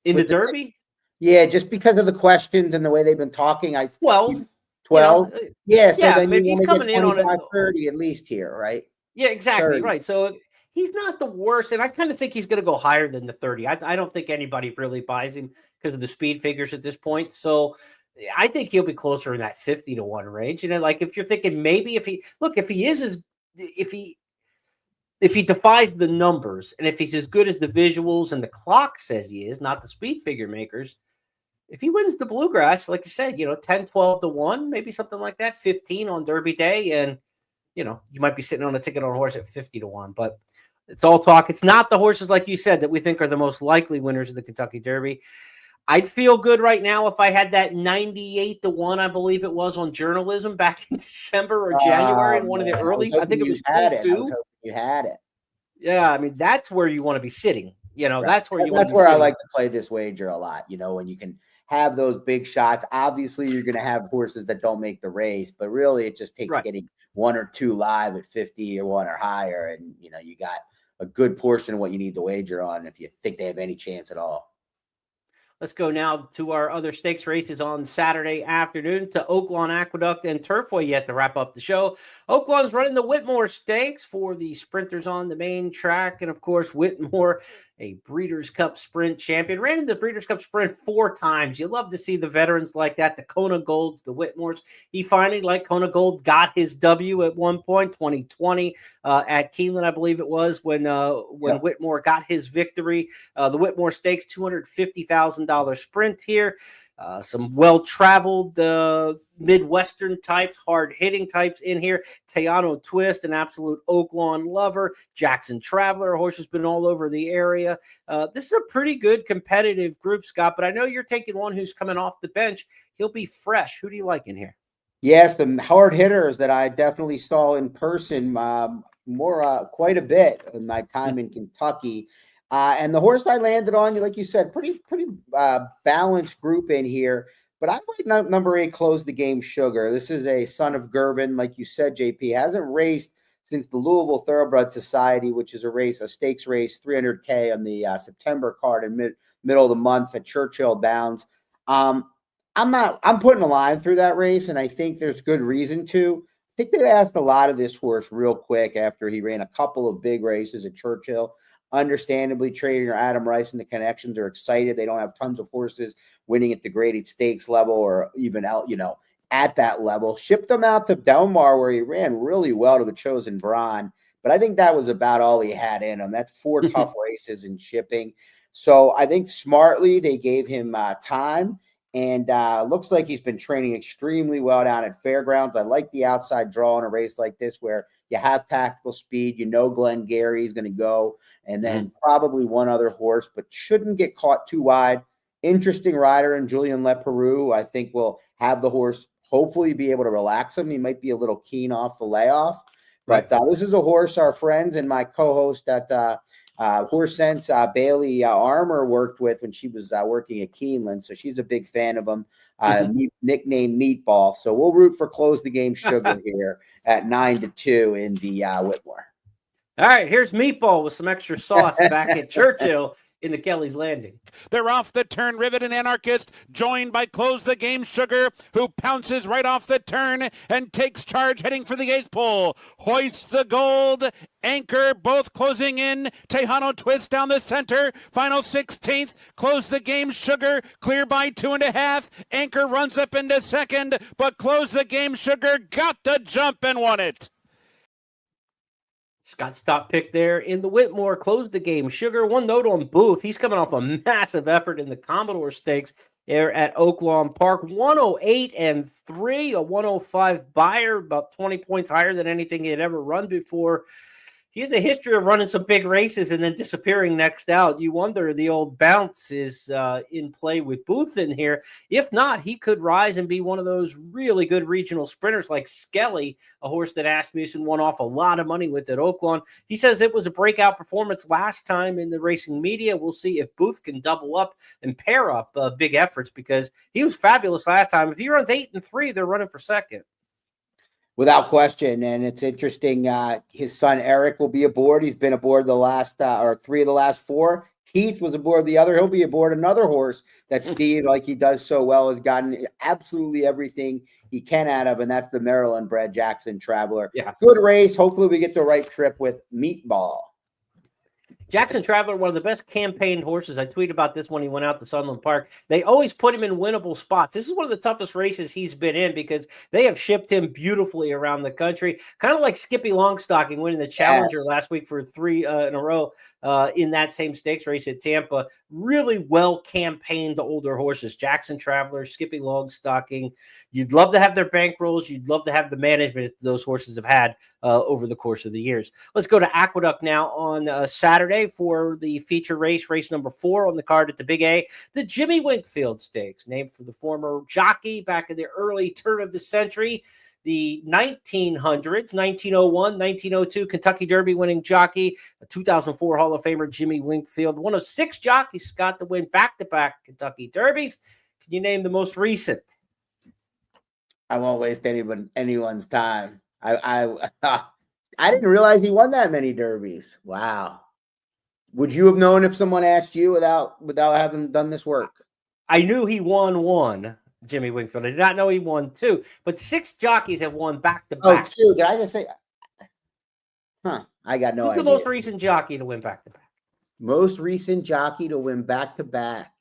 In the Derby? Yeah, just because of the questions and the way they've been talking. 12. 12? Yeah, so then if he's coming in on 30 at least here, right? Yeah, exactly, 30. right. So he's not the worst, and I kind of think he's going to go higher than the 30. I don't think anybody really buys him because of the speed figures at this point. So I think he'll be closer in that 50 to 1 range. Like if you're thinking maybe if he defies the numbers and if he's as good as the visuals and the clock says he is, not the speed figure makers, if he wins the bluegrass, like you said, 10, 12 to 1, maybe something like that, 15 on Derby Day. And, you might be sitting on a ticket on a horse at 50 to 1, but it's all talk. It's not the horses, like you said, that we think are the most likely winners of the Kentucky Derby. I'd feel good right now if I had that 98 to 1, I believe it was, on journalism back in December or January in one of the early. I think it was two. You had it. Yeah, I mean that's where you want to be sitting. Right. That's where I like to play this wager a lot. When you can have those big shots. Obviously, you're going to have horses that don't make the race, but really, it just takes getting 1 or 2 live at 50 or 1 or higher, and you got a good portion of what you need to wager on if you think they have any chance at all. Let's go now to our other stakes races on Saturday afternoon to Oaklawn Aqueduct and Turfway yet to wrap up the show. Oaklawn's running the Whitmore Stakes for the sprinters on the main track. And, of course, Whitmore, a Breeders' Cup Sprint champion, ran in the Breeders' Cup Sprint 4 times. You love to see the veterans like that, the Kona Golds, the Whitmores. He finally, like Kona Gold, got his W at one point, 2020 at Keeneland, I believe it was, when Whitmore got his victory. The Whitmore Stakes, $250,000 sprint here. Some well-traveled Midwestern types, hard-hitting types in here. Tayano Twist, an absolute Oaklawn lover. Jackson Traveler, a horse who's been all over the area. This is a pretty good competitive group, Scott, but I know you're taking one who's coming off the bench. He'll be fresh. Who do you like in here? Yes, the hard hitters that I definitely saw in person quite a bit in my time in Kentucky. And the horse I landed on, like you said, pretty balanced group in here. But I like number 8, Close the Game Sugar. This is a son of Gervin, like you said, JP. Hasn't raced since the Louisville Thoroughbred Society, which is a stakes race, 300K on the September card in middle of the month at Churchill Downs. I'm putting a line through that race, and I think there's good reason to. I think they asked a lot of this horse real quick after he ran a couple of big races at Churchill. Understandably, Trader Adam Rice and the Connections are excited. They don't have tons of horses winning at the graded stakes level or even out, at that level. Shipped them out to Del Mar, where he ran really well to the Chosen Brawn. But I think that was about all he had in him. That's 4 tough races in shipping. So I think smartly they gave him time. And looks like he's been training extremely well down at Fairgrounds. I like the outside draw in a race like this where you have tactical speed. Glenn Gary is going to go. And then probably one other horse, but shouldn't get caught too wide. Interesting rider in Julian Leperoux. I think will have the horse hopefully be able to relax him. He might be a little keen off the layoff. But this is a horse our friends and my co-host at Horse Sense, Bailey Armour, worked with when she was working at Keeneland. So she's a big fan of him, nicknamed Meatball. So we'll root for Close the Game Sugar here at 9-2 in the Whitmore. All right, here's Meatball with some extra sauce back at Churchill in the Kelly's Landing. They're off the turn. Rivet and Anarchist joined by Close the Game Sugar, who pounces right off the turn and takes charge heading for the 8th pole. Hoist the Gold, Anchor, both closing in. Tejano Twist down the center. Final 16th. Close the Game Sugar, clear by 2.5. Anchor runs up into second, but Close the Game Sugar got the jump and won it. Scott Stop pick there in the Whitmore, closed the game. Sugar, one note on Booth. He's coming off a massive effort in the Commodore Stakes there at Oaklawn Park. 108-3, a 105 buyer, about 20 points higher than anything he had ever run before. He has a history of running some big races and then disappearing next out. You wonder the old bounce is in play with Booth in here. If not, he could rise and be one of those really good regional sprinters like Skelly, a horse that Asmussen won off a lot of money with at Oaklawn. He says it was a breakout performance last time in the racing media. We'll see if Booth can double up and pair up big efforts, because he was fabulous last time. If he runs 8-3, they're running for second. Without question, and it's interesting. His son Eric will be aboard. He's been aboard the last or 3 of the last 4. Keith was aboard the other. He'll be aboard another horse that Steve, like he does so well, has gotten absolutely everything he can out of, and that's the Maryland-bred Jackson Traveler. Yeah, good race. Hopefully, we get the right trip with Meatball. Jackson Traveler, one of the best campaigned horses. I tweeted about this when he went out to Sunland Park. They always put him in winnable spots. This is one of the toughest races he's been in because they have shipped him beautifully around the country. Kind of like Skippy Longstocking winning the Challenger last week for 3 in a row in that same stakes race at Tampa. Really well campaigned older horses. Jackson Traveler, Skippy Longstocking. You'd love to have their bankrolls. You'd love to have the management those horses have had over the course of the years. Let's go to Aqueduct now on Saturday for the feature race number 4 on the card at the Big A, the Jimmy Winkfield Stakes, named for the former jockey back in the early turn of the century, the 1900s, 1901, 1902 Kentucky Derby winning jockey, a 2004 Hall of Famer Jimmy Winkfield, one of 6 jockeys, Scott, to win back-to-back Kentucky Derbies. Can you name the most recent? I won't waste anyone's time. I didn't realize he won that many Derbies. Wow. Would you have known if someone asked you without having done this work? I knew he won 1, Jimmy Winkfield. I did not know he won 2, but 6 jockeys have won back-to-back. Oh, 2. Did I just say? I got no idea. Who's the most recent jockey to win back-to-back? Most recent jockey to win back-to-back.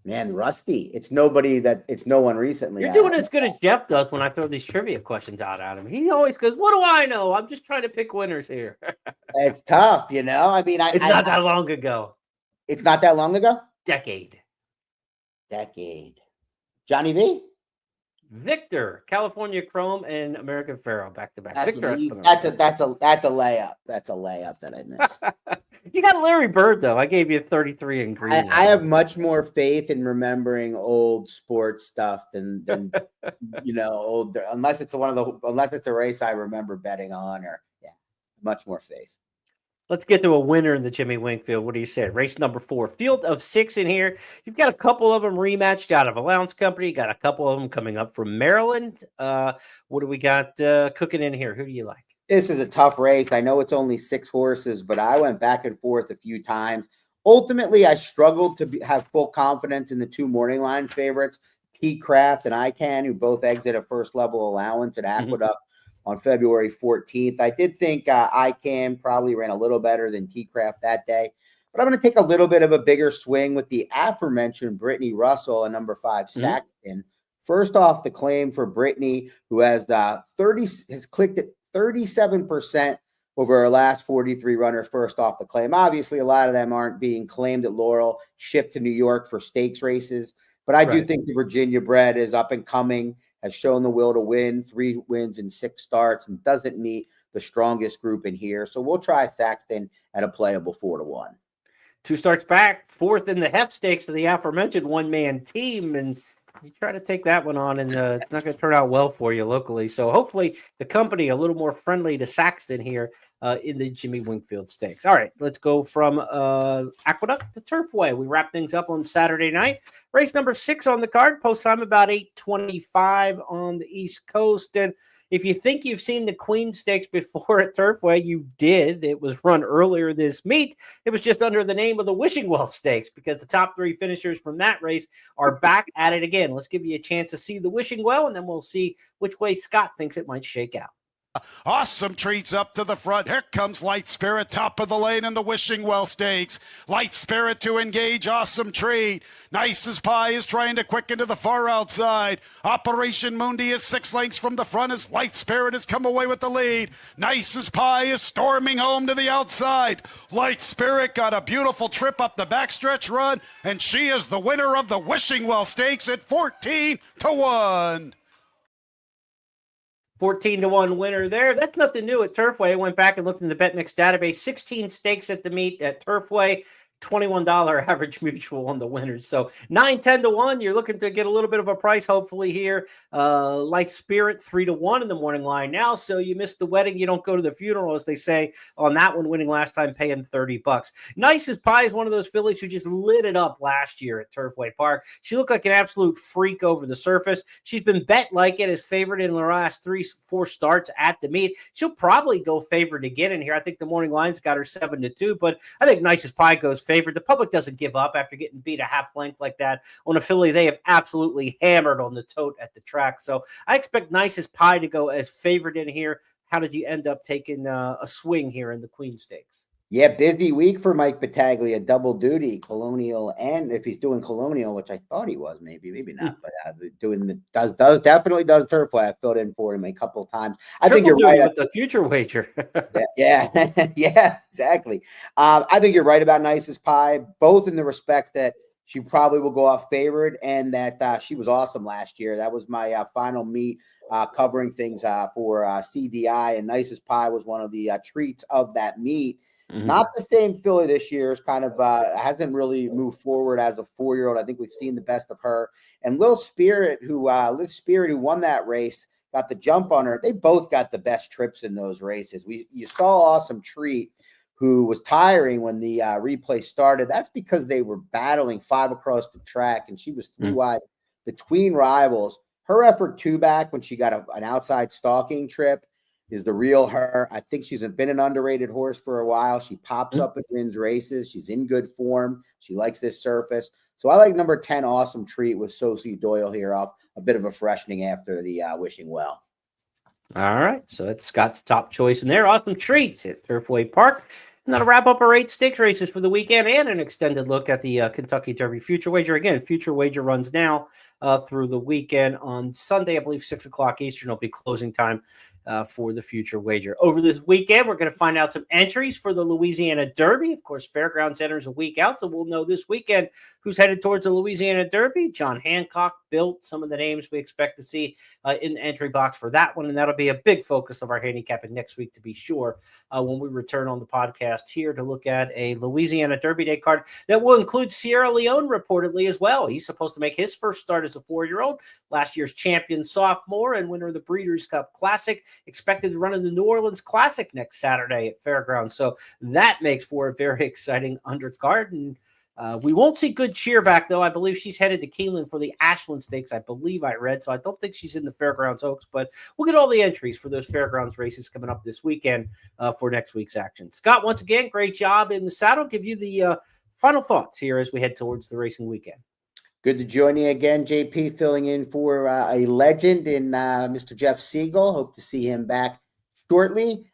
Man, Rusty. It's no one recently. You're doing as good as Jeff does when I throw these trivia questions out at him. He always goes, "What do I know? I'm just trying to pick winners here." It's tough, you know. I mean, it's not that long ago. It's not that long ago? Decade. Johnny V? Victor, California Chrome and American Pharoah back-to-back. That's Victor a layup. That's a layup that I missed. You got Larry Bird, though. I gave you 33 in green. I have much more faith in remembering old sports stuff than old, unless it's a race I remember betting on, or much more faith. Let's get to a winner in the Jimmy Winkfield. What do you say? Race number 4. Field of 6 in here. You've got a couple of them rematched out of Allowance Company. You got a couple of them coming up from Maryland. What do we got cooking in here? Who do you like? This is a tough race. I know it's only 6 horses, but I went back and forth a few times. Ultimately, I struggled to have full confidence in the 2 morning line favorites, T-Craft and ICANN, who both exit a first-level allowance at Aqueduct on February 14th. I did think ICANN probably ran a little better than T-Craft that day, but I'm going to take a little bit of a bigger swing with the aforementioned Brittany Russell and number 5 Saxton. First off, the claim for Brittany, who has clicked at 37% over her last 43 runners first off the claim. Obviously, a lot of them aren't being claimed at Laurel, shipped to New York for stakes races, but I do think the Virginia bred is up and coming, has shown the will to win, 3 wins in 6 starts, and doesn't meet the strongest group in here. So we'll try Saxton at a playable 4-1. 2 starts back, 4th in the Hef Stakes of the aforementioned one-man team, and you try to take that one on, and it's not going to turn out well for you locally. So hopefully the company a little more friendly to Saxton here in the Jimmy Wingfield Stakes. All right, let's go from Aqueduct to Turfway. We wrap things up on Saturday night. Race number 6 on the card, post time about 8:25 on the East Coast. And if you think you've seen the Queen Stakes before at Turfway, you did. It was run earlier this meet. It was just under the name of the Wishing Well Stakes because the top 3 finishers from that race are back at it again. Let's give you a chance to see the Wishing Well, and then we'll see which way Scott thinks it might shake out. Awesome Treats up to the front. Here comes Light Spirit, top of the lane in the Wishing Well Stakes. Light Spirit to engage Awesome Treat. Nice as Pie is trying to quicken to the far outside. Operation Mundi is 6 lengths from the front as Light Spirit has come away with the lead. Nice as Pie is storming home to the outside. Light Spirit got a beautiful trip up the backstretch run, and she is the winner of the Wishing Well Stakes at 14-1. 14-1 winner there. That's nothing new at Turfway. I went back and looked in the BetMix database. 16 stakes at the meet at Turfway. $21 average mutual on the winners. So 9-10-1. You're looking to get a little bit of a price, hopefully here. Light Spirit 3-1 in the morning line now. So you missed the wedding, you don't go to the funeral, as they say on that one. Winning last time, paying $30. Nice as Pie is one of those fillies who just lit it up last year at Turfway Park. She looked like an absolute freak over the surface. She's been bet like it as favored in the last 3-4 starts at the meet. She'll probably go favored again in here. I think the morning line's got her 7-2, but I think Nice as Pie goes favored. The public doesn't give up after getting beat a half length like that on a filly they have absolutely hammered on the tote at the track. So I expect Nice as Pie to go as favored in here. How did you end up taking a swing here in the Queen Stakes? Yeah, busy week for Mike Battaglia, double duty, Colonial, and if he's doing Colonial, which I thought he was, maybe not, but definitely does Turfway. I filled in for him a couple of times. I think you're right with the future wager. yeah, exactly. I think you're right about Nice as Pie, both in the respect that she probably will go off favored and that she was awesome last year. That was my final meet covering things for CDI, and Nice as Pie was one of the treats of that meet. Mm-hmm. Not the same filly this year. Is kind of hasn't really moved forward as a 4-year-old. I think we've seen the best of her. And Liv Spirit, who won that race, got the jump on her. They both got the best trips in those races. You saw Awesome Treat, who was tiring when the replay started. That's because they were battling 5 across the track, and she was 3 wide between rivals. Her effort 2 back when she got an outside stalking trip is the real her. I think she's been an underrated horse for a while. She pops up and wins races. She's in good form. She likes this surface. So I like number 10, Awesome Treat, with Sophie Doyle here off a bit of a freshening after the Wishing Well. All right. So that's Scott's top choice in there. Awesome Treat at Turfway Park. And that'll wrap up our 8 stakes races for the weekend and an extended look at the Kentucky Derby Future Wager. Again, Future Wager runs now through the weekend. On Sunday, I believe 6 o'clock Eastern will be closing time for the Future Wager. Over this weekend, we're going to find out some entries for the Louisiana Derby. Of course, Fairgrounds enters a week out, so we'll know this weekend who's headed towards the Louisiana Derby. John Hancock built some of the names we expect to see in the entry box for that one, and that'll be a big focus of our handicapping next week, to be sure, when we return on the podcast here to look at a Louisiana Derby Day card that will include Sierra Leone reportedly as well. He's supposed to make his first start as a 4-year-old, last year's champion sophomore and winner of the Breeders' Cup Classic, expected to run in the New Orleans Classic next Saturday at Fairgrounds. So that makes for a very exciting undercard. And we won't see Good Cheer back, though. I believe she's headed to Keeneland for the Ashland Stakes, I believe I read. So I don't think she's in the Fairgrounds Oaks, but we'll get all the entries for those Fairgrounds races coming up this weekend for next week's action. Scott, once again, great job in the saddle. Give you the final thoughts here as we head towards the racing weekend. Good to join you again, JP, filling in for a legend in Mr. Jeff Siegel. Hope to see him back shortly.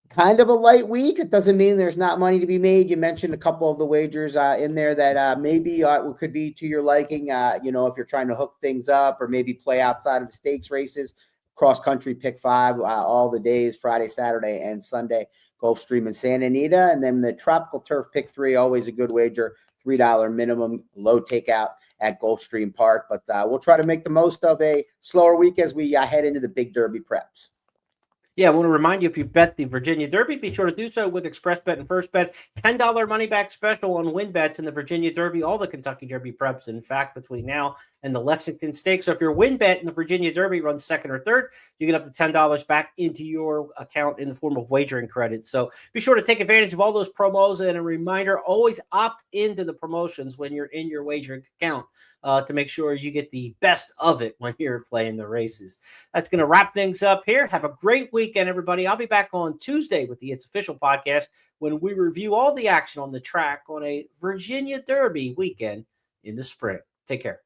Kind of a light week. It doesn't mean there's not money to be made. You mentioned a couple of the wagers in there that maybe could be to your liking, if you're trying to hook things up or maybe play outside of the stakes races. Cross-country pick 5 all the days, Friday, Saturday, and Sunday. Gulfstream and Santa Anita. And then the Tropical Turf pick 3, always a good wager. $3 minimum, low takeout at Gulfstream Park. But we'll try to make the most of a slower week as we head into the big Derby preps. Yeah, I want to remind you, if you bet the Virginia Derby, be sure to do so with Express Bet and First Bet. $10 money back special on win bets in the Virginia Derby, all the Kentucky Derby preps, in fact, between now and the Lexington Stakes. So if your win bet in the Virginia Derby runs second or third, you get up to $10 back into your account in the form of wagering credit. So be sure to take advantage of all those promos. And a reminder, always opt into the promotions when you're in your wagering account to make sure you get the best of it when you're playing the races. That's going to wrap things up here. Have a great weekend, everybody. I'll be back on Tuesday with the It's Official podcast when we review all the action on the track on a Virginia Derby weekend in the spring. Take care.